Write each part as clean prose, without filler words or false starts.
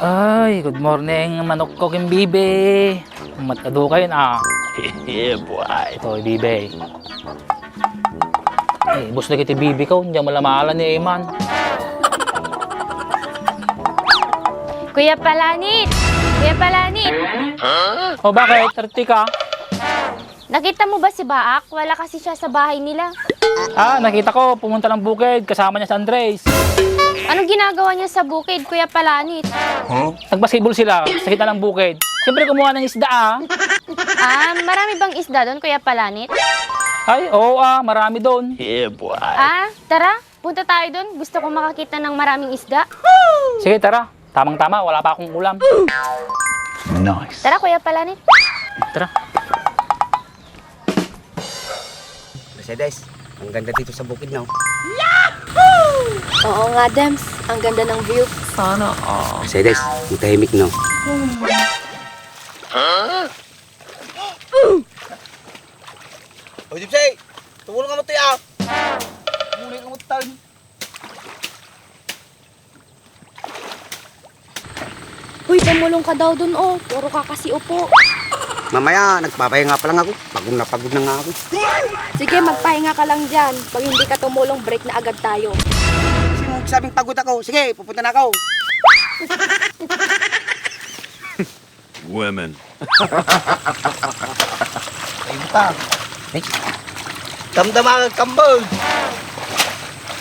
Ay, good morning, manok ko king bibe. Matado kayo na. Yeah, boy. Ito, bibe. Eh, bus na kita bibe ko, hindi malamalan ni Eman. Kuya Palanit! Kuya Palanit! O bakit? 30 ka? Nakita mo ba si Baak? Wala kasi siya sa bahay nila. Ah, nakita ko, pumunta ng bukid, kasama niya si Andres. Anong ginagawa niya sa bukid, Kuya Palanit? Nagbasketball sila, sa kita ng bukid. Siyempre kumuha ng isda ah. Marami bang isda doon, Kuya Palanit? Ay, oo marami doon. Yeah, boy. Tara, punta tayo doon. Gusto ko makakita ng maraming isda. Sige, tara. Tamang-tama, wala pa akong ulam. Nice. Tara, Kuya Palanit. Tara. Mercedes, ang ganda dito sa bukid na. Oo nga, Dems. Ang ganda ng view. Sana, Mercedes, ang tahimik no. Oy, Dipsy! Tumulong ka mo tayo! Tumulong ka mo tayo! Uy, tumulong ka daw dun, oh. Puro ka kasi upo. Mamaya, nagpapahinga pa lang ako. Pagod na nga ako. Sige, magpahinga ka lang dyan. Pag hindi ka tumulong, break na agad tayo. Sino sabing pagod ako? Sige, pupunta na ako. Women. Ayun pa. Ay, damdama ka kambal.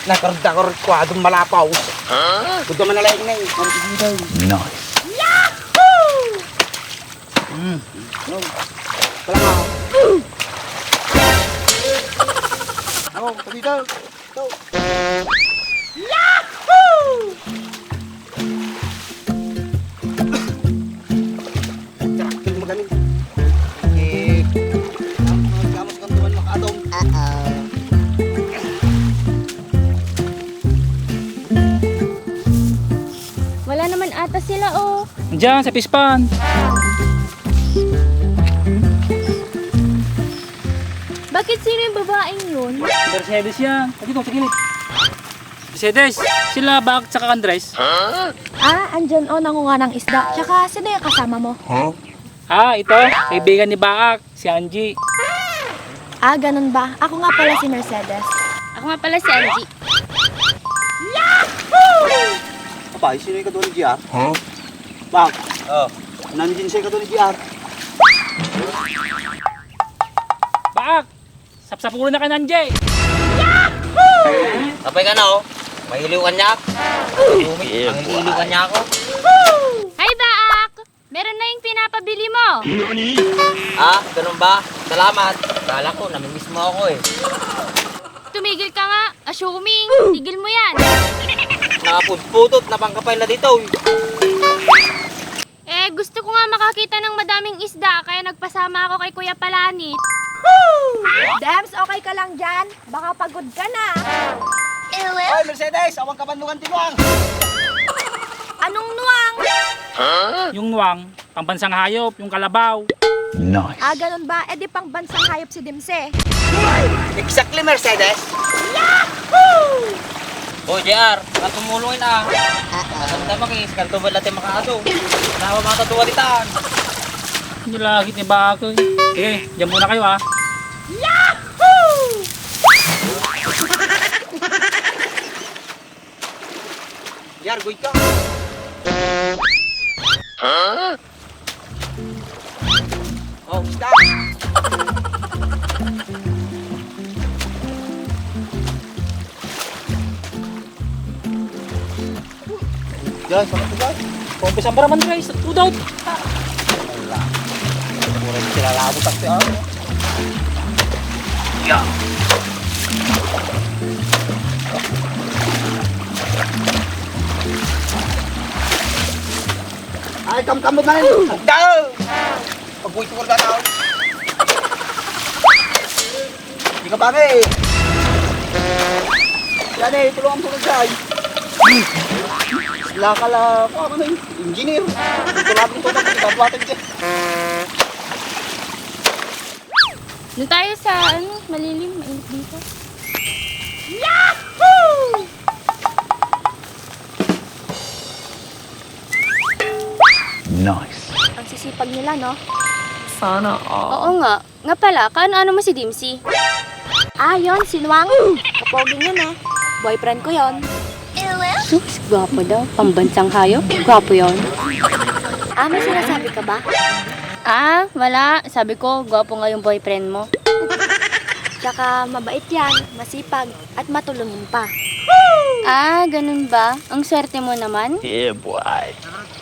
Nakarda ko adong malapaw. Kudo man nalaing na eh. Nice. Wala nga. Ako, dito. Ito. Trakil mo ganin. Eh, gamot kang tuman makadong. Wala naman ata sila, oh. Diyan, sa pispan. Bakit sino yung babaeng yun? Mercedes yan. Dito, sa gilid. Mercedes, sila bakit saka Andres? Andyan, oh, nangunga ng isda. Tsaka, sino yung kasama mo? Ito, kaibigan ni Baak, si Angie. Ganun ba? Ako nga pala si Mercedes. Ako nga pala si Angie. Apa, sino yung kadun ni GR? Bak. Nandiyan siya kadun ni GR. Baak, sapsapulo na ka ng Angie. Kapay ka na oh. Mahiliwan niya ako. Yeah, Mahiliwan niya ako. Hi, Baak! Meron na yung pinapabili mo. Ganun ba? Salamat. Kala ko, namimiss mo ako eh. Tumigil ka nga. Assuming. Tigil mo yan. Nakapudpudot na pangkapay na dito. Gusto ko nga makakita ng madaming isda, kaya nagpasama ako kay Kuya Palanit. Dems, okay ka lang dyan? Baka pagod ka na. Oy, Mercedes, awang kabandungan tinuang. Anong nuwang? Yung nuwang, pambansang hayop, yung kalabaw. Nice. Ganun ba? Di pang bansang hayop si Dimse. Exactly, Mercedes. O, JR, baka tumulungin Masanda makis, kanto ba natin makaado? Nawa mga tatuwalitan. Hindi lagi ni Baak. Sige, dyan muna kayo GR, goy ka. Oh, stop. Yan, sakit. Kumpisang para man guys, udot. Mura di sila labot ang tiyan. Ay, kamkamot na rin. Daw! Pag-uwi ko na daw. Hindi ka bagay. Yan eh, tulungan mo na dyan. Sila ka lang, ano na yun, engineer. Tulabing tulong ko, ikabuatan dyan. Doon tayo sa, malilim, mainit dito. Nice. Ang sisipag nila, no? Oo nga. Nga pala, kaano-ano mo si Dimsy? Ah, yon, sinwang. Kapogin yun, eh. Boyfriend ko yon. Sus, gwapo daw. Pambansang hayop. Gwapo yon. Ah, may sinasabi ka ba? Ah, wala. Sabi ko, gwapo nga yung boyfriend mo. Tsaka mabait yan, masipag, at matulungin pa. Ah, ganun ba? Ang swerte mo naman. Yeah, boy.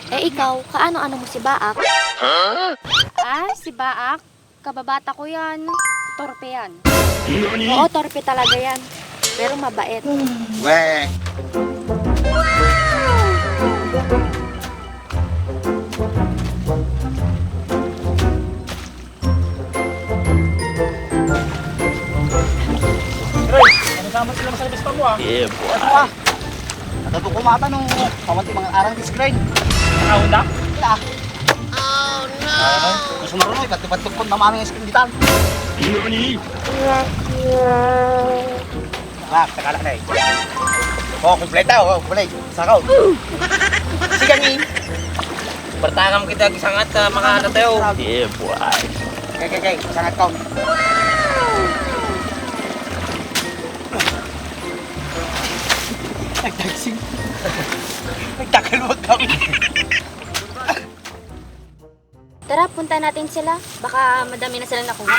Eh ikaw, kaano-ano mo si Baak? Ah, si Baak. Kababata ko yan. Torpe yan. Oo, torpe talaga yan. Pero mabait. Weh. Nasama sila sa labas pa mo ah. Yeah, boy. Ito ah. Natato kumata nung kawanti mga arang disgrain. Nakahunda? Wala. Oh no! Gusto na rin, ipat-ipat po na maming screen ditan. Wag, sakala na eh. Oh, kumpleta. Oh, kumplay. Sakaw. Sige ni. Pertangam kita sangat mga ano tayo. Yeah, boy. Okay. Sangat kau. Nagtagsing. Nagtakalwag kami. Tara, punta natin sila. Baka madami na sila nakuha.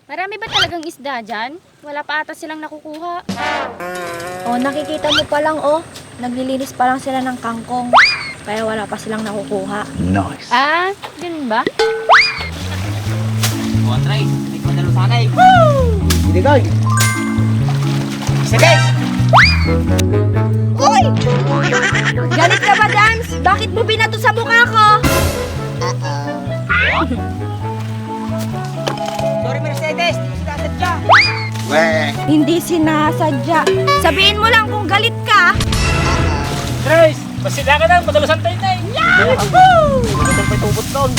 Marami ba talagang isda dyan? Wala pa ata silang nakukuha. Oh, nakikita mo pa lang, oh. Naglilinis pa lang sila ng kangkong. Kaya wala pa silang nakukuha. Nice. Ah, ganun ba? Buwan try. Hindi ko dalo sana eh. Hindi guys. Isa guys. Uy! Galit ka ba, Dance? Bakit mo binato sa mukha ko? Sorry Mercedes, hindi ko sinasadya. Weh. Hindi sinasadya. Sabihin mo lang kung galit ka. Trace, masila ka na. Madalusan tayo na eh. Ito pa tubot doon.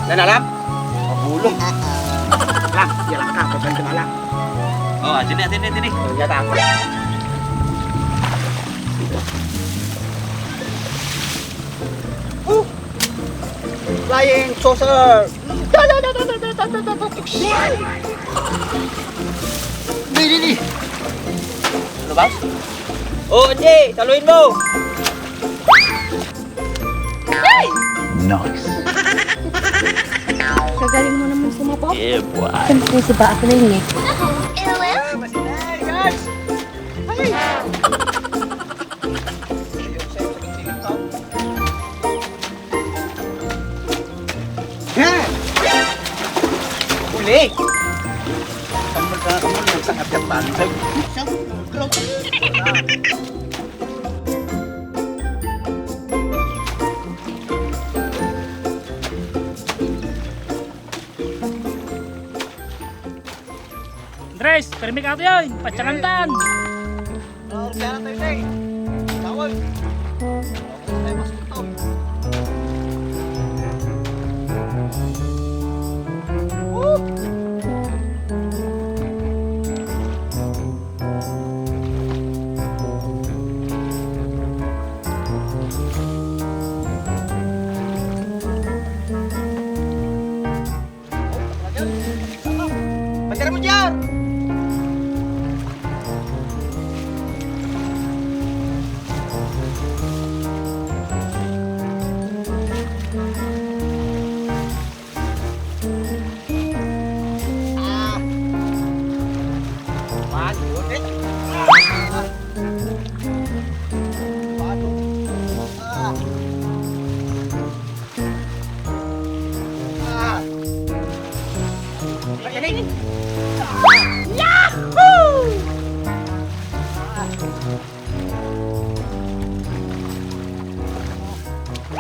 Nanalap? Magulo. Lang, yalah ka. Pagkan kenala. Oh, sini. Ternyata aku. Flying saucer. Nih. Ano ba? Oh, Andy, saluin mo. Nice. Kagaling mo naman sumapo. Yeah, boy. Siyempre si Baak na yun, eh. Hey guys. Hey. Uli. Kamu sangat pandai. Trace, permi ka ito yun. Patsakantan. Rupiah tayo na eh. Tawag. Tayo masuk ito. Pacar mo dyan!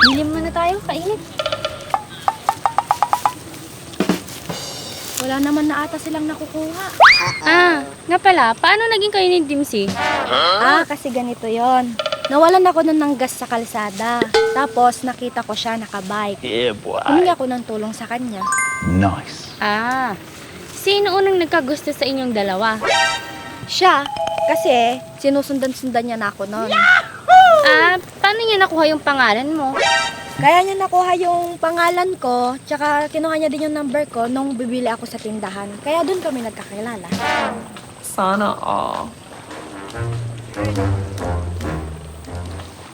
Bilim muna tayo, kainit. Wala naman na ata silang nakukuha. Ah, nga pala, paano naging kayo ni Dimsy? Ah, kasi ganito yon. Nawalan ako nun ng gas sa kalsada. Tapos nakita ko siya nakabike. Yeah, boy. Humingi ako ng tulong sa kanya. Nice. Ah, sino unang nagkagusto sa inyong dalawa? Siya, kasi sinusundan-sundan niya na ako noon. Ah, paano niya nakuha yung pangalan mo? Kaya niya nakuha yung pangalan ko, tsaka kinuha niya din yung number ko nung bibili ako sa tindahan. Kaya doon kami nagkakilala. Sana all.